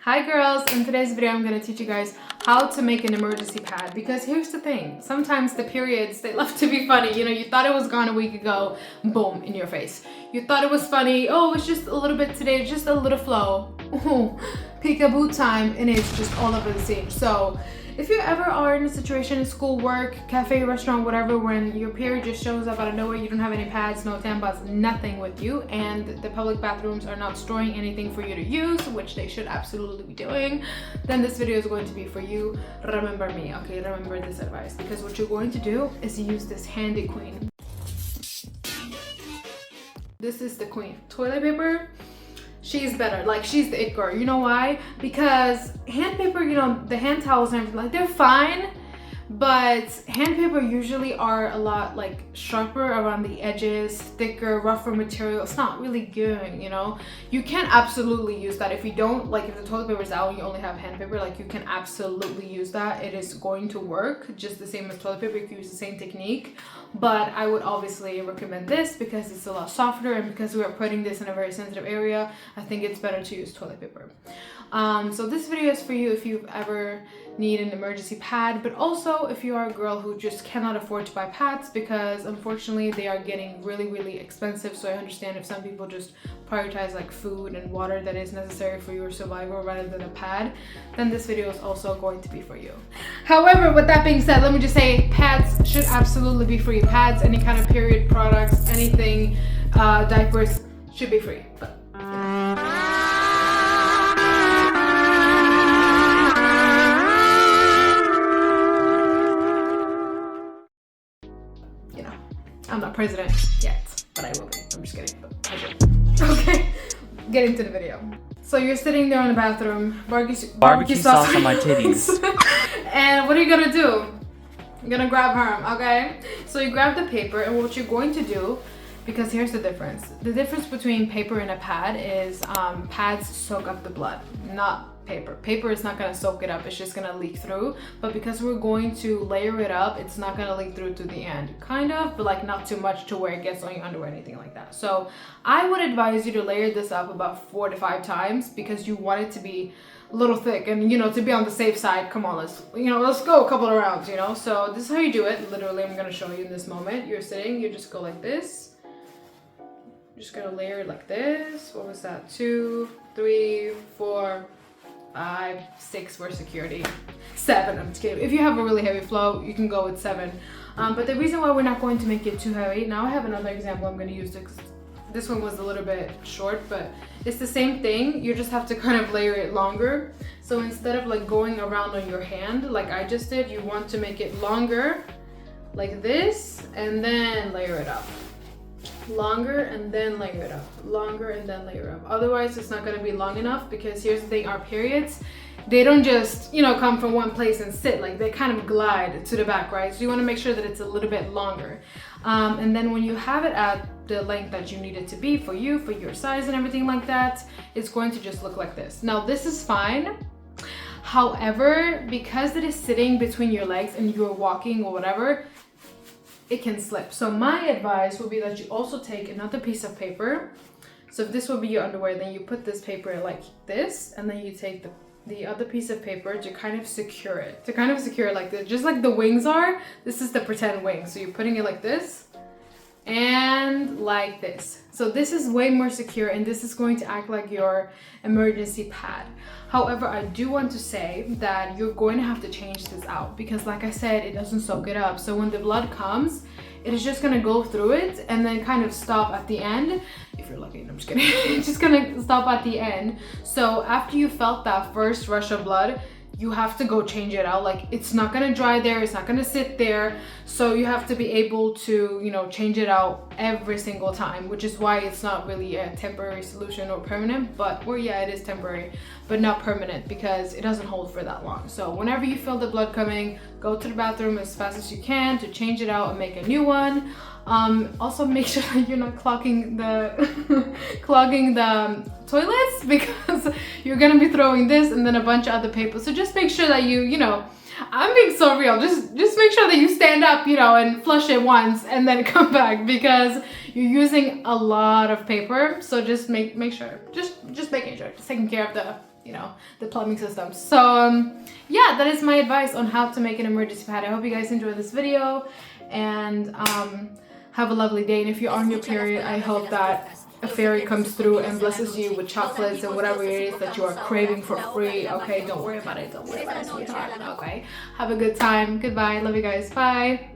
Hi girls, in today's video I'm going to teach you guys how to make an emergency pad, because here's the thing, sometimes the periods, they love to be funny. You know, you thought it was gone a week ago, boom, in your face. You thought it was funny, oh, it's just a little bit today, just a little flow, oh, peekaboo time, and it's just all over the scene. So if you ever are in a situation in school, work, cafe, restaurant, whatever, when your period just shows up out of nowhere, you don't have any pads, no tampons, nothing with you, and the public bathrooms are not storing anything for you to use, which they should absolutely be doing, then this video is going to be for you. Remember me, okay? Remember this advice, because what you're going to do is use this handy queen. This is the queen. Toilet paper, she's better, like she's the it girl. You know why? Because hand paper, you know, the hand towels and everything, like they're fine, but hand paper usually are a lot like sharper around the edges, thicker, rougher material. It's not really good, you know. You can absolutely use that if you don't, like if the toilet paper is out and you only have hand paper, like you can absolutely use that. It is going to work just the same as toilet paper if you use the same technique. But I would obviously recommend this because it's a lot softer, and because we are putting this in a very sensitive area, I think it's better to use toilet paper. So this video is for you if you ever need an emergency pad, but also if you are a girl who just cannot afford to buy pads, because unfortunately they are getting really expensive. So I understand if some people just prioritize like food and water that is necessary for your survival rather than a pad, then this video is also going to be for you. However, with that being said, let me just say pads should absolutely be free. Pads, any kind of period products, anything, diapers should be free. But I'm not president yet, but I will be. I'm just kidding, but I should. Okay, get into the video. So you're sitting there in the bathroom, barbecue sauce on my titties. And what are you gonna do? You're gonna grab her, okay? So you grab the paper, and what you're going to do, because here's the difference. The difference between paper and a pad is pads soak up the blood, not paper. Paper is not gonna soak it up, it's just gonna leak through. But because we're going to layer it up, it's not gonna leak through to the end. Kind of, but like not too much to where it gets on your underwear or anything like that. So I would advise you to layer this up about 4 to 5 times, because you want it to be a little thick and, you know, to be on the safe side. Come on, let's go a couple of rounds, you know. So this is how you do it. Literally, I'm gonna show you in this moment. You're sitting, you just go like this. Just gonna layer it like this. What was that? 2, 3, 4, 5, 6 for security. 7, I'm just kidding. If you have a really heavy flow, you can go with 7. But the reason why we're not going to make it too heavy, now I have another example I'm going to use. This one was a little bit short, but it's the same thing. You just have to kind of layer it longer. So instead of like going around on your hand like I just did, you want to make it longer like this, and then layer it up. Longer and then layer it up, longer and then layer up. Otherwise it's not going to be long enough, because here's the thing, our periods, they don't just, you know, come from one place and sit, like they kind of glide to the back, right? So you want to make sure that it's a little bit longer, and then when you have it at the length that you need it to be for you, for your size and everything like that, it's going to just look like this. Now this is fine. However, because it is sitting between your legs and you're walking or whatever, it can slip. So my advice would be that you also take another piece of paper. So if this will be your underwear, then you put this paper like this, and then you take the other piece of paper to kind of secure it. To kind of secure it like this, just like the wings are. This is the pretend wing. So you're putting it like this and like this. So this is way more secure, and this is going to act like your emergency pad. However, I do want to say that you're going to have to change this out, because like I said, it doesn't soak it up. So when the blood comes, it is just gonna go through it and then kind of stop at the end. If you're lucky, I'm just kidding. It's just gonna stop at the end. So after you felt that first rush of blood, you have to go change it out. Like it's not gonna dry there, it's not gonna sit there. So you have to be able to, you know, change it out every single time, which is why it's not really a temporary solution or permanent, but, or yeah, it is temporary, but not permanent, because it doesn't hold for that long. So whenever you feel the blood coming, go to the bathroom as fast as you can to change it out and make a new one. Also make sure that you're not clogging the clogging the toilets, because you're gonna be throwing this and then a bunch of other paper. So just make sure that you know, I'm being so real. Just make sure that you stand up, you know, and flush it once and then come back, because you're using a lot of paper. So just make sure, just making sure, just taking care of you know, the plumbing system. So yeah, that is my advice on how to make an emergency pad. I hope you guys enjoyed this video, and have a lovely day. And if you're on your period, I hope that a fairy comes through and blesses you with chocolates and whatever it is that you are craving for free. Okay, don't worry about it. Don't worry about it, sweetheart. Okay, have a good time. Goodbye. Love you guys. Bye.